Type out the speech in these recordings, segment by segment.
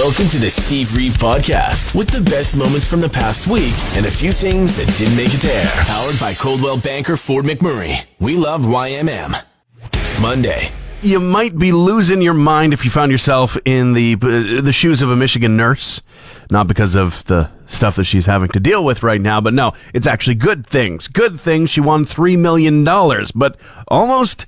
Welcome to the Steve Reeve Podcast with the best moments from the past week and a few things that didn't make it to air. Powered by Coldwell Banker Ford McMurray. We love YMM. Monday. You might be losing your mind if you found yourself in the shoes of a Michigan nurse. Not because of the stuff that she's having to deal with right now, but no, it's actually good things. Good things. She won $3 million, but almost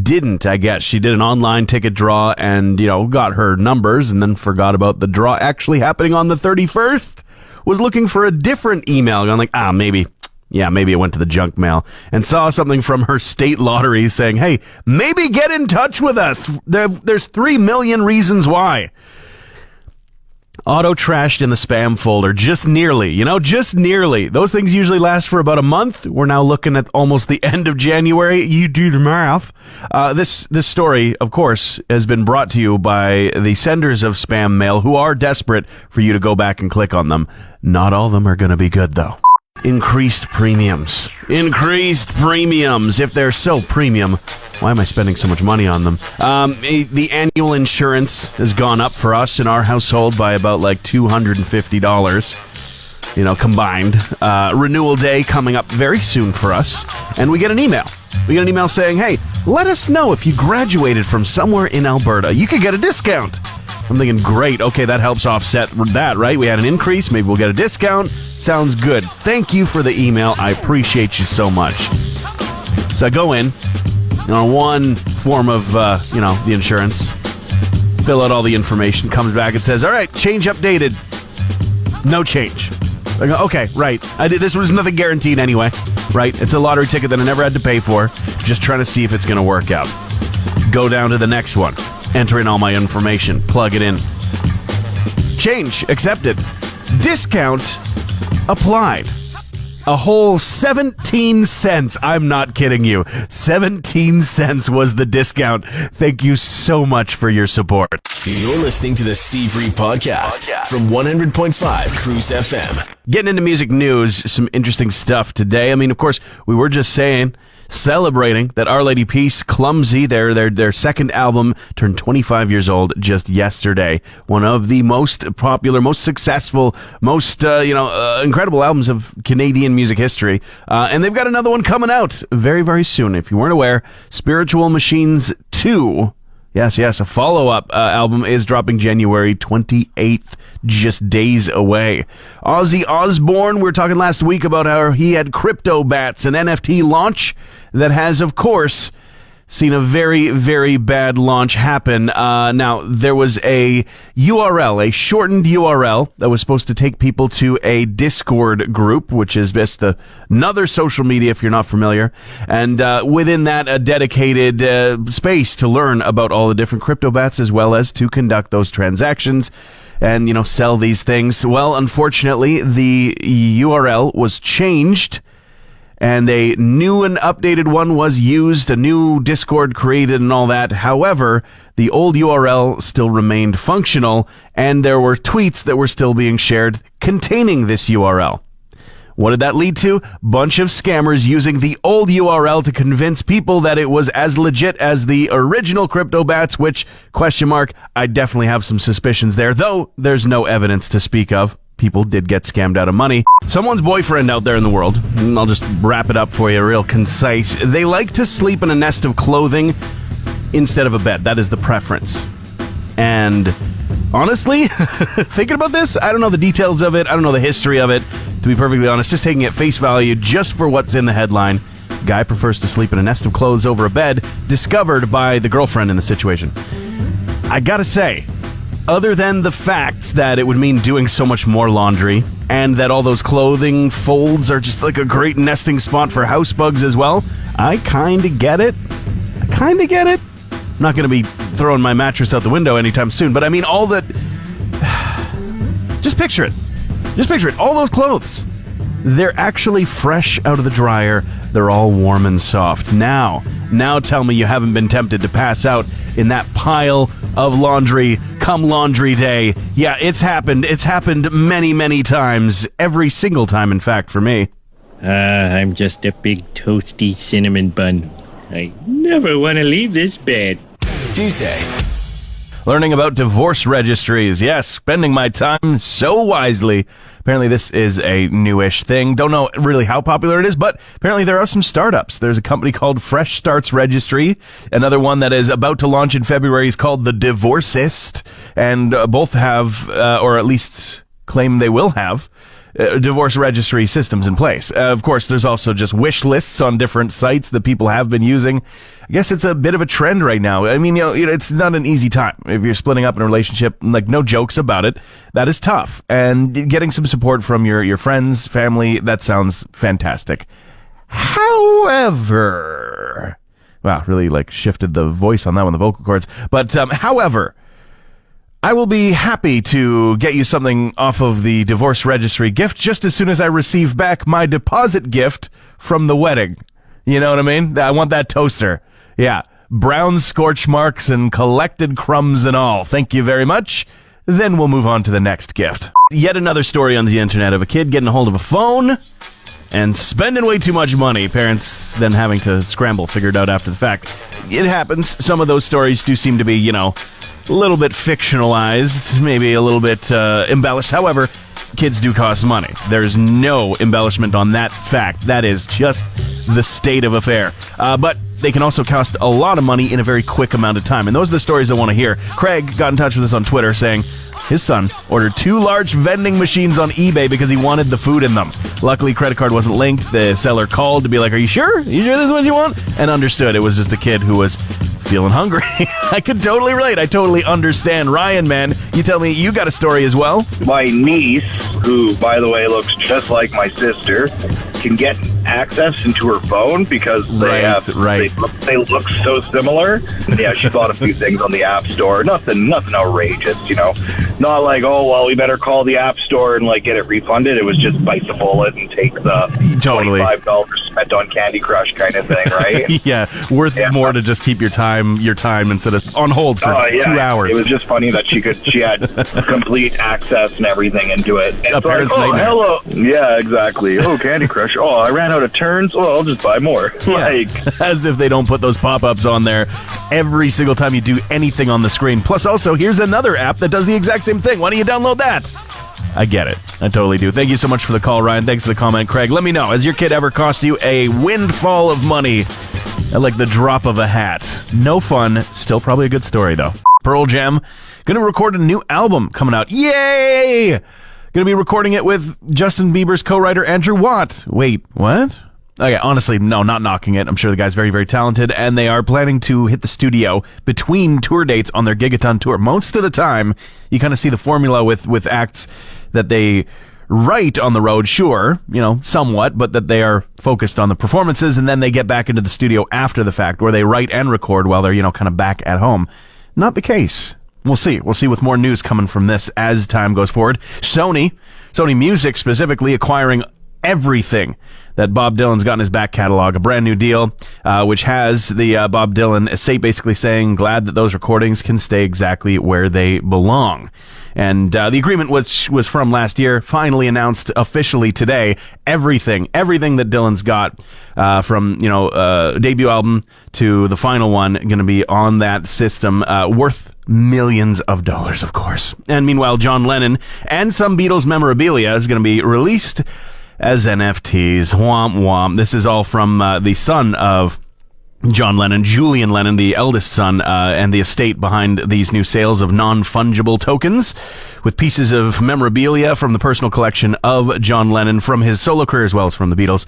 didn't, I guess. She did an online ticket draw and, got her numbers and then forgot about the draw actually happening on the 31st. Was looking for a different email, going like, maybe it went to the junk mail, and saw something from her state lottery saying, hey, maybe get in touch with us. There's 3 million reasons why. Auto-trashed in the spam folder, just nearly, just nearly. Those things usually last for about a month. We're now looking at almost the end of January. You do the math. This story, of course, has been brought to you by the senders of spam mail who are desperate for you to go back and click on them. Not all of them are going to be good, though. Increased premiums. If they're so premium, why am I spending so much money on them? The annual insurance has gone up for us in our household by about like $250, combined. Renewal day coming up very soon for us. And we get an email. Saying, hey, let us know if you graduated from somewhere in Alberta. You could get a discount. I'm thinking, great, okay, that helps offset that, right? We had an increase, maybe we'll get a discount. Sounds good. Thank you for the email. I appreciate you so much. So I go in, one form of, the insurance, fill out all the information, comes back and says, all right, change updated. No change. I go, okay, right. This was nothing guaranteed anyway, right? It's a lottery ticket that I never had to pay for. Just trying to see if it's going to work out. Go down to the next one. Enter in all my information. Plug it in. Change accepted. Discount applied. A whole 17 cents. I'm not kidding you. 17 cents was the discount. Thank you so much for your support. You're listening to the Steve Reeve Podcast from 100.5 Cruise FM. Getting into music news, some interesting stuff today. I mean, of course, we were just celebrating that Our Lady Peace, Clumsy, their second album, turned 25 years old just yesterday. One of the most popular, most successful, most incredible albums of Canadian music history. And they've got another one coming out very, very soon. If you weren't aware, Spiritual Machines 2. Yes, a follow-up album is dropping January 28th, just days away. Ozzy Osbourne, we were talking last week about how he had Crypto Bats, an NFT launch that has, of course, seen a very, very bad launch happen. Now, there was a URL, a shortened URL that was supposed to take people to a Discord group, which is just another social media if you're not familiar. And within that, a dedicated space to learn about all the different crypto bats as well as to conduct those transactions and, sell these things. Well, unfortunately, the URL was changed. And a new and updated one was used, a new Discord created and all that. However, the old URL still remained functional, and there were tweets that were still being shared containing this URL. What did that lead to? Bunch of scammers using the old URL to convince people that it was as legit as the original Crypto Bats, which, I definitely have some suspicions there, though there's no evidence to speak of. People did get scammed out of money. Someone's boyfriend out there in the world, and I'll just wrap it up for you real concise. They like to sleep in a nest of clothing instead of a bed. That is the preference. And honestly, thinking about this, I don't know the details of it. I don't know the history of it. To be perfectly honest, just taking it face value just for what's in the headline. Guy prefers to sleep in a nest of clothes over a bed, discovered by the girlfriend in the situation. I gotta say, other than the fact that it would mean doing so much more laundry and that all those clothing folds are just like a great nesting spot for house bugs as well, I kind of get it. I'm not going to be throwing my mattress out the window anytime soon, but I mean all that... Just picture it. All those clothes. They're actually fresh out of the dryer. They're all warm and soft. Now tell me you haven't been tempted to pass out in that pile of laundry come laundry day. Yeah, it's happened. It's happened many, many times. Every single time, in fact, for me. I'm just a big toasty cinnamon bun. I never want to leave this bed. Tuesday. learning about divorce registries. Yes, spending my time so wisely. Apparently this is a newish thing. Don't know really how popular it is, but apparently there are some startups. There's a company called Fresh Starts Registry. Another one that is about to launch in February is called The Divorcist. And both have, or at least claim they will have, divorce registry systems in place. Of course, there's also just wish lists on different sites that people have been using. I guess it's a bit of a trend right now. I mean, it's not an easy time. If you're splitting up in a relationship, like, no jokes about it, that is tough. And getting some support from your friends, family, that sounds fantastic. However, wow, really like shifted the voice on that one, the vocal cords. But however, I will be happy to get you something off of the divorce registry gift just as soon as I receive back my deposit gift from the wedding. You know what I mean? I want that toaster. Yeah. Brown scorch marks and collected crumbs and all. Thank you very much. Then we'll move on to the next gift. Yet another story on the internet of a kid getting a hold of a phone and spending way too much money. Parents then having to scramble, figure it out after the fact. It happens. Some of those stories do seem to be, a little bit fictionalized, maybe a little bit embellished. However, kids do cost money. There's no embellishment on that fact. That is just the state of affair. But they can also cost a lot of money in a very quick amount of time. And those are the stories I want to hear. Craig got in touch with us on Twitter saying his son ordered 2 large vending machines on eBay because he wanted the food in them. Luckily, credit card wasn't linked. The seller called to be like, are you sure? You sure this is what you want? And understood. It was just a kid who was feeling hungry. I could totally relate. I totally understand. Ryan, man, you tell me you got a story as well? My niece, who, by the way, looks just like my sister, can get access into her phone because they look so similar. Yeah, she bought a few things on the App Store. Nothing outrageous, Not like, oh, well, we better call the App Store and get it refunded. It was just bite the bullet and take the $25 spent on Candy Crush kind of thing, right? Yeah, worth more to just keep your time instead of on hold for 2 hours. It was just funny that she had complete access and everything into it. And a parent's nightmare. Hello. Yeah, exactly. Oh, Candy Crush. Oh, I ran out of turns. Well, I'll just buy more. Yeah. As if they don't put those pop-ups on there every single time you do anything on the screen. Plus, also, here's another app that does the exact same thing. Why don't you download that? I get it. I totally do. Thank you so much for the call, Ryan. Thanks for the comment, Craig. Let me know. Has your kid ever cost you a windfall of money at like the drop of a hat? No fun. Still probably a good story, though. Pearl Jam going to record a new album coming out. Yay! Going to be recording it with Justin Bieber's co-writer Andrew Watt. Wait, what? Okay, honestly, no, not knocking it. I'm sure the guy's very, very talented, and they are planning to hit the studio between tour dates on their Gigaton tour. Most of the time, you kind of see the formula with acts that they write on the road, sure, somewhat, but that they are focused on the performances, and then they get back into the studio after the fact, where they write and record while they're, kind of back at home. Not the case. We'll see. We'll see with more news coming from this as time goes forward. Sony Music specifically acquiring everything that Bob Dylan's got in his back catalog, a brand new deal, which has the Bob Dylan estate basically saying, glad that those recordings can stay exactly where they belong. And the agreement, which was from last year, finally announced officially today. Everything that Dylan's got from debut album to the final one going to be on that system, worth millions of dollars, of course. And meanwhile, John Lennon and some Beatles memorabilia is going to be released as NFTs. Womp womp. This is all from the son of John Lennon, Julian Lennon, the eldest son, and the estate behind these new sales of non-fungible tokens with pieces of memorabilia from the personal collection of John Lennon from his solo career as well as from the Beatles.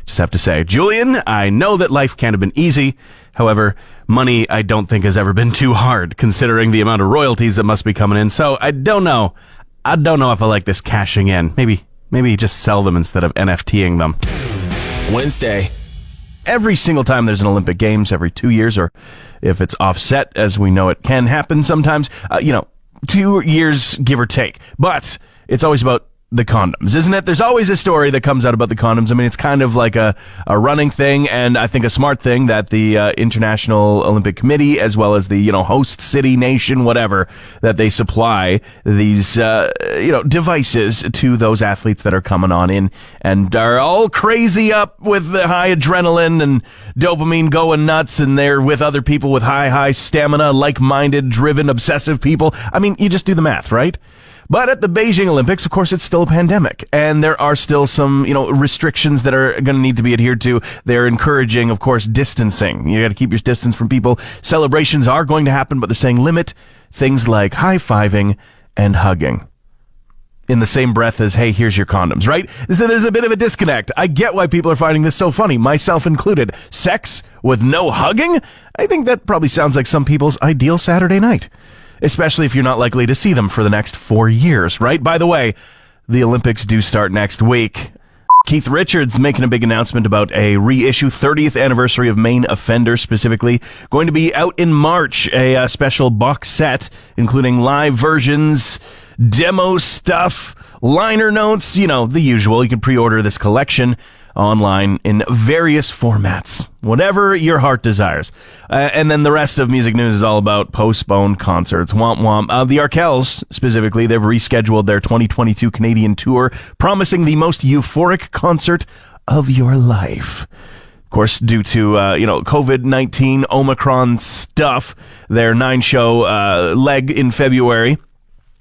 Just have to say, Julian, I know that life can't have been easy. However, money I don't think has ever been too hard considering the amount of royalties that must be coming in. So I don't know. I don't know if I like this cashing in. Maybe just sell them instead of NFTing them. Wednesday. Every single time there's an Olympic Games, every 2 years, or if it's offset, as we know it can happen sometimes, 2 years, give or take. But it's always about the condoms, isn't it? There's always a story that comes out about the condoms. I mean, it's kind of like a running thing, and I think a smart thing that the International Olympic Committee, as well as the, host city, nation, whatever, that they supply these, devices to those athletes that are coming on in and are all crazy up with the high adrenaline and dopamine going nuts, and they're with other people with high stamina, like-minded, driven, obsessive people. I mean, you just do the math, right? But at the Beijing Olympics, of course, it's still a pandemic, and there are still some, restrictions that are going to need to be adhered to. They're encouraging, of course, distancing. You got to keep your distance from people. Celebrations are going to happen, but they're saying limit things like high-fiving and hugging in the same breath as, hey, here's your condoms, right? So there's a bit of a disconnect. I get why people are finding this so funny, myself included. Sex with no hugging? I think that probably sounds like some people's ideal Saturday night. Especially if you're not likely to see them for the next 4 years, right? By the way, the Olympics do start next week. Keith Richards making a big announcement about a reissue, 30th anniversary of Main Offender specifically. Going to be out in March, a special box set, including live versions, demo stuff, liner notes, the usual. You can pre-order this collection online in various formats, whatever your heart desires. And then the rest of music news is all about postponed concerts. Womp womp. The Arkells, specifically, they've rescheduled their 2022 Canadian tour, promising the most euphoric concert of your life. Of course, due to, COVID-19 Omicron stuff, their 9-show leg in February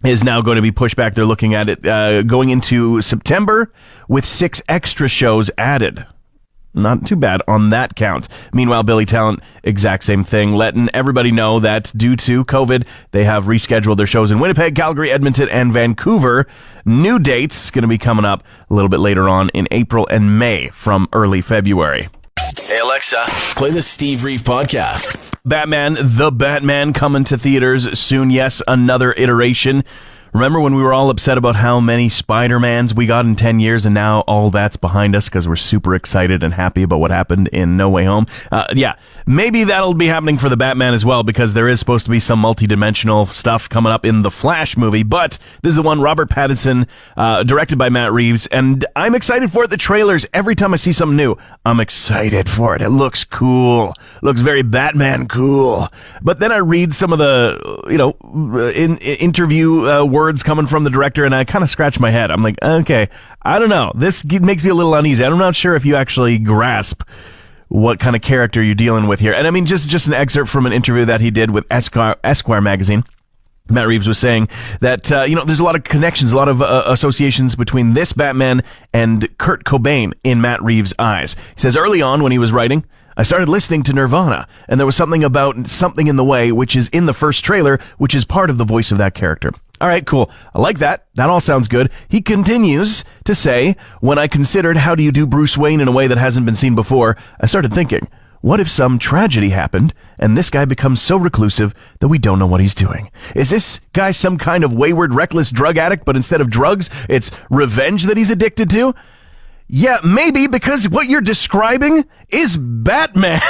is now going to be pushed back. They're looking at it going into September with 6 extra shows added. Not too bad on that count. Meanwhile, Billy Talent, exact same thing, letting everybody know that due to COVID, they have rescheduled their shows in Winnipeg, Calgary, Edmonton, and Vancouver. New dates going to be coming up a little bit later on in April and May from early February. Hey, Alexa, play the Steve Reeve podcast. Batman, The Batman, coming to theaters soon. Yes, another iteration. Remember when we were all upset about how many Spider-Mans we got in 10 years, and now all that's behind us because we're super excited and happy about what happened in No Way Home? Yeah, maybe that'll be happening for the Batman as well, because there is supposed to be some multi-dimensional stuff coming up in the Flash movie, but this is the one, Robert Pattinson, directed by Matt Reeves, and I'm excited for it. The trailers, every time I see something new, I'm excited for it. It looks cool. It looks very Batman cool. But then I read some of the, interview words coming from the director, and I kind of scratch my head. I'm like, okay, I don't know. This makes me a little uneasy. I'm not sure if you actually grasp what kind of character you're dealing with here. And I mean, just an excerpt from an interview that he did with Esquire magazine. Matt Reeves was saying that, there's a lot of connections, a lot of associations between this Batman and Kurt Cobain in Matt Reeves' eyes. He says, early on when he was writing, I started listening to Nirvana, and there was something about Something in the Way, which is in the first trailer, which is part of the voice of that character. All right, cool. I like that. That all sounds good. He continues to say, when I considered how do you do Bruce Wayne in a way that hasn't been seen before, I started thinking, what if some tragedy happened and this guy becomes so reclusive that we don't know what he's doing? Is this guy some kind of wayward, reckless drug addict, but instead of drugs, it's revenge that he's addicted to? Yeah, maybe, because what you're describing is Batman.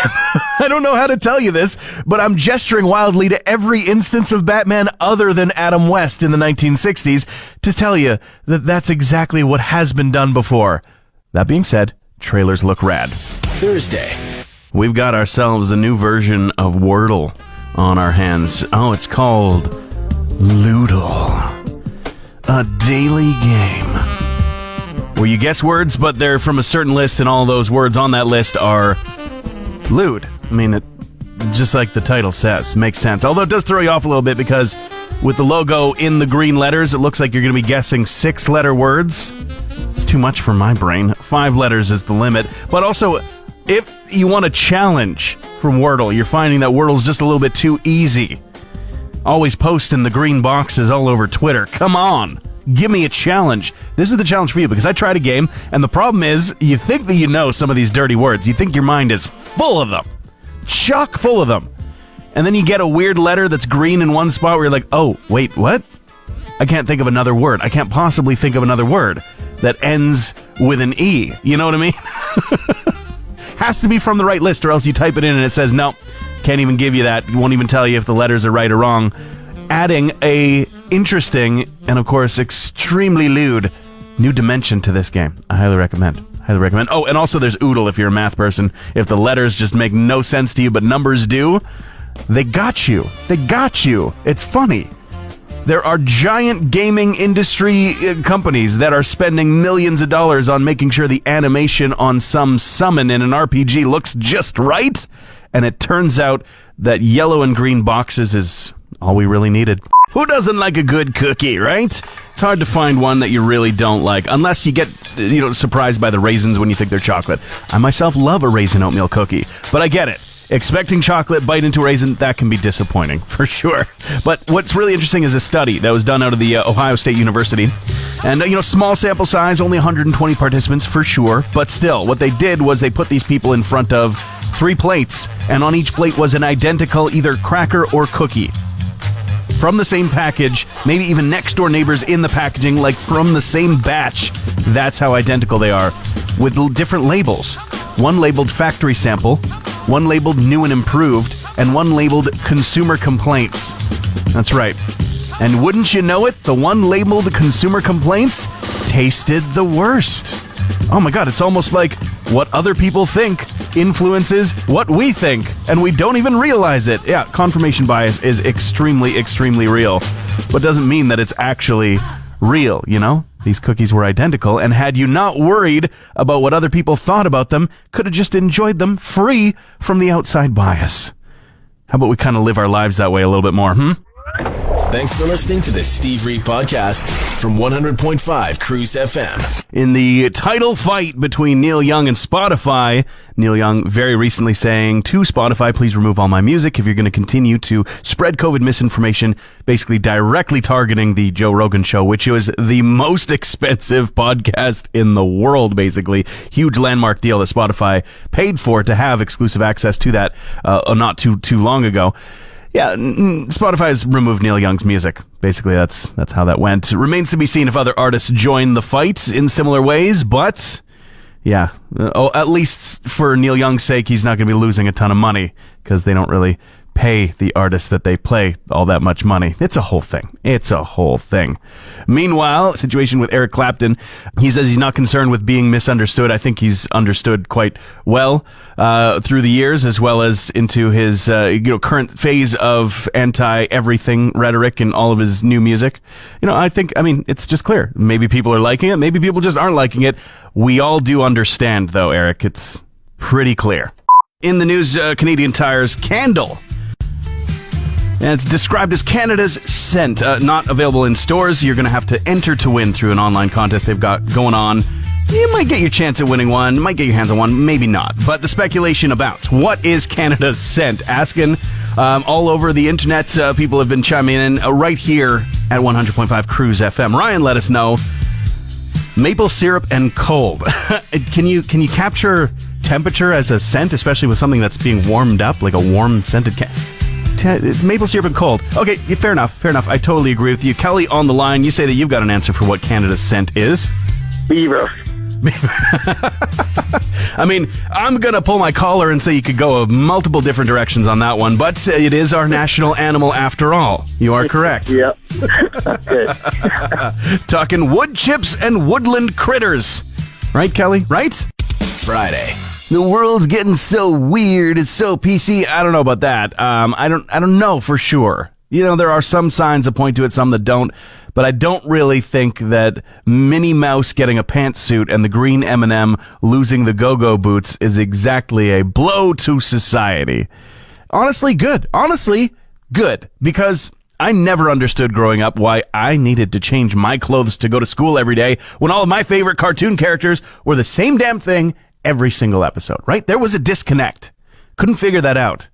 I don't know how to tell you this, but I'm gesturing wildly to every instance of Batman other than Adam West in the 1960s to tell you that that's exactly what has been done before. That being said, trailers look rad. Thursday. We've got ourselves a new version of Wordle on our hands. Oh, it's called Loodle. A daily game where you guess words, but they're from a certain list, and all those words on that list are lewd. I mean, it, just like the title says, makes sense. Although it does throw you off a little bit, because with the logo in the green letters, it looks like you're going to be guessing 6-letter words. It's too much for my brain. 5 letters is the limit. But also, if you want a challenge from Wordle, you're finding that Wordle's just a little bit too easy. Always posting the green boxes all over Twitter. Come on. Give me a challenge. This is the challenge for you, because I tried a game, and the problem is, you think that you know some of these dirty words. You think your mind is full of them. Chock full of them. And then you get a weird letter that's green in one spot where you're like, oh, wait, what? I can't think of another word. I can't possibly think of another word that ends with an E. You know what I mean? Has to be from the right list, or else you type it in and it says, no, can't even give you that. It won't even tell you if the letters are right or wrong. Adding a interesting and, of course, extremely lewd new dimension to this game. I highly recommend. Oh, and also there's Oodle if you're a math person. If the letters just make no sense to you, but numbers do, they got you. It's funny. There are giant gaming industry companies that are spending millions of dollars on making sure the animation on some summon in an RPG looks just right, and it turns out that yellow and green boxes is all we really needed. Who doesn't like a good cookie, right? It's hard to find one that you really don't like, unless you get, surprised by the raisins when you think they're chocolate. I myself love a raisin oatmeal cookie, but I get it. Expecting chocolate, bite into a raisin, that can be disappointing, for sure. But what's really interesting is a study that was done out of the Ohio State University. And, small sample size, only 120 participants, for sure. But still, what they did was they put these people in front of 3 plates, and on each plate was an identical either cracker or cookie. From the same package, maybe even next-door neighbors in the packaging, like from the same batch. That's how identical they are, with different labels. One labeled factory sample, one labeled new and improved, and one labeled consumer complaints. That's right. And wouldn't you know it, the one labeled consumer complaints tasted the worst. Oh my God, it's almost like what other people think influences what we think, and we don't even realize it. Yeah, confirmation bias is extremely, extremely real, but doesn't mean that it's actually real, These cookies were identical, and had you not worried about what other people thought about them, could have just enjoyed them free from the outside bias. How about we kind of live our lives that way a little bit more, Thanks for listening to the Steve Reeve Podcast from 100.5 Cruise FM. In the title fight between Neil Young and Spotify, Neil Young very recently saying to Spotify, please remove all my music if you're going to continue to spread COVID misinformation, basically directly targeting the Joe Rogan show, which was the most expensive podcast in the world, basically. Huge landmark deal that Spotify paid for to have exclusive access to that not too long ago. Yeah, Spotify has removed Neil Young's music. Basically, that's how that went. It remains to be seen if other artists join the fight in similar ways, but yeah, at least for Neil Young's sake, he's not going to be losing a ton of money because they don't really pay the artists that they play all that much money. It's a whole thing. Meanwhile, situation with Eric Clapton, he says he's not concerned with being misunderstood. I think he's understood quite well through the years, as well as into his current phase of anti-everything rhetoric in all of his new music. It's just clear. Maybe people are liking it. Maybe people just aren't liking it. We all do understand, though, Eric. It's pretty clear. In the news, Canadian Tire's Candle. And it's described as Canada's scent. Not available in stores. You're going to have to enter to win through an online contest they've got going on. You might get your chance at winning one. Might get your hands on one. Maybe not. But the speculation about what is Canada's scent? Asking all over the internet. People have been chiming in right here at 100.5 Cruise FM. Ryan let us know. Maple syrup and cold. Can you capture temperature as a scent, especially with something that's being warmed up, like a warm scented it's maple syrup and cold. Okay, fair enough. I totally agree with you. Kelly on the line, you say that you've got an answer for what Canada's scent is. Beaver. I'm going to pull my collar and say you could go multiple different directions on that one, but it is our national animal after all. You are correct. Yep. Good. Talking wood chips and woodland critters. Right, Kelly? Right? Friday. The world's getting so weird. It's so PC. I don't know about that. I don't know for sure. There are some signs that point to it, some that don't. But I don't really think that Minnie Mouse getting a pantsuit and the green M&M losing the go-go boots is exactly a blow to society. Honestly, good. Because I never understood growing up why I needed to change my clothes to go to school every day when all of my favorite cartoon characters were the same damn thing every single episode, right? There was a disconnect. Couldn't figure that out.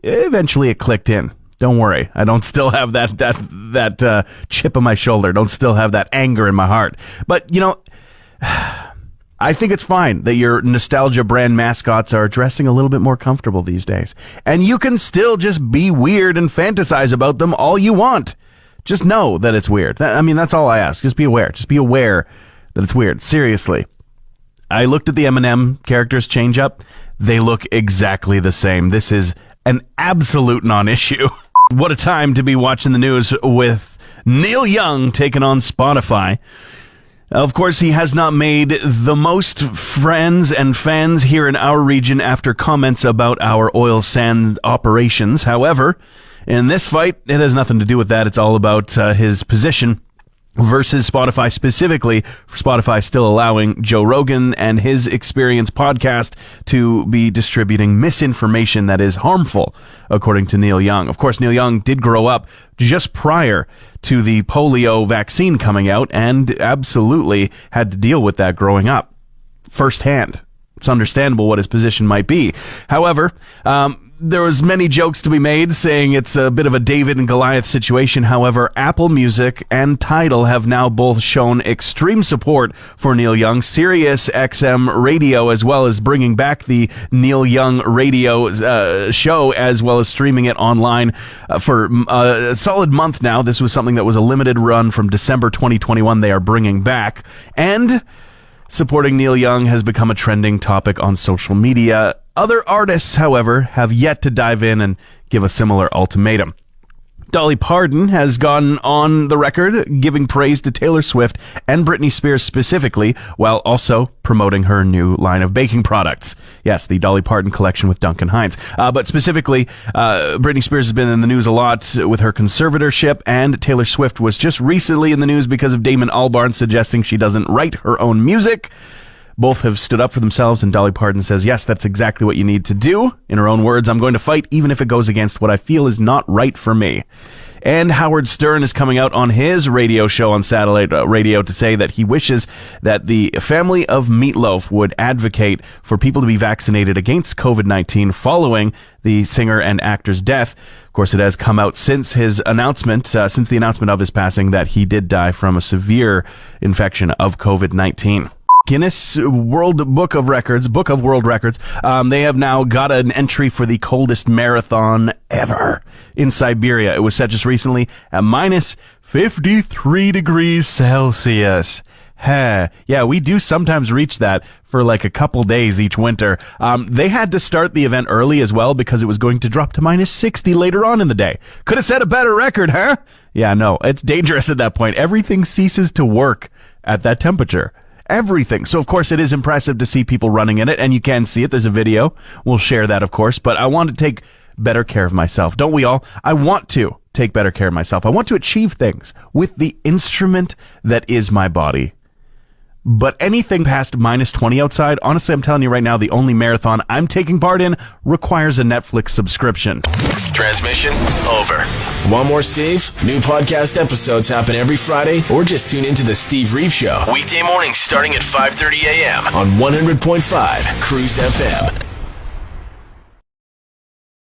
Eventually it clicked in. Don't worry. I don't still have that chip on my shoulder. Don't still have that anger in my heart. But, I think it's fine that your nostalgia brand mascots are dressing a little bit more comfortable these days. And you can still just be weird and fantasize about them all you want. Just know that it's weird. That's all I ask. Just be aware. Just be aware that it's weird. Seriously. I looked at the M&M characters change up. They look exactly the same. This is an absolute non-issue. What a time to be watching the news with Neil Young taking on Spotify. Of course, he has not made the most friends and fans here in our region after comments about our oil sand operations. However, in this fight, it has nothing to do with that. It's all about his position versus Spotify, specifically for Spotify still allowing Joe Rogan and his Experience podcast to be distributing misinformation that is harmful, according to Neil Young. Of course, Neil Young did grow up just prior to the polio vaccine coming out and absolutely had to deal with that growing up firsthand. It's understandable what his position might be. However, there was many jokes to be made saying it's a bit of a David and Goliath situation. However, Apple Music and Tidal have now both shown extreme support for Neil Young. Sirius XM Radio, as well as bringing back the Neil Young radio show, as well as streaming it online for a solid month now. This was something that was a limited run from December 2021. They are bringing back. And supporting Neil Young has become a trending topic on social media. Other artists, however, have yet to dive in and give a similar ultimatum. Dolly Parton has gone on the record giving praise to Taylor Swift and Britney Spears specifically, while also promoting her new line of baking products. Yes, the Dolly Parton collection with Duncan Hines. But specifically, Britney Spears has been in the news a lot with her conservatorship, and Taylor Swift was just recently in the news because of Damon Albarn suggesting she doesn't write her own music. Both have stood up for themselves, and Dolly Parton says, yes, that's exactly what you need to do. In her own words, I'm going to fight even if it goes against what I feel is not right for me. And Howard Stern is coming out on his radio show on satellite radio to say that he wishes that the family of Meatloaf would advocate for people to be vaccinated against COVID-19 following the singer and actor's death. Of course, it has come out since his announcement, since the announcement of his passing, that he did die from a severe infection of COVID-19. Guinness Book of World Records, they have now got an entry for the coldest marathon ever in Siberia. It was set just recently at minus 53 degrees Celsius. Yeah, we do sometimes reach that for like a couple days each winter. They had to start the event early as well because it was going to drop to minus 60 later on in the day. Could have set a better record, huh? Yeah, no, it's dangerous at that point. Everything ceases to work at that temperature. Everything. So, of course, it is impressive to see people running in it, and you can see it. There's a video. We'll share that, of course, but I want to take better care of myself. Don't we all? I want to take better care of myself. I want to achieve things with the instrument that is my body. But anything past minus 20 outside, honestly, I'm telling you right now, the only marathon I'm taking part in requires a Netflix subscription. Transmission over. Want more Steve? New podcast episodes happen every Friday, or just tune into the Steve Reeve Show. Weekday mornings starting at 5:30 a.m. on 100.5 Cruise FM.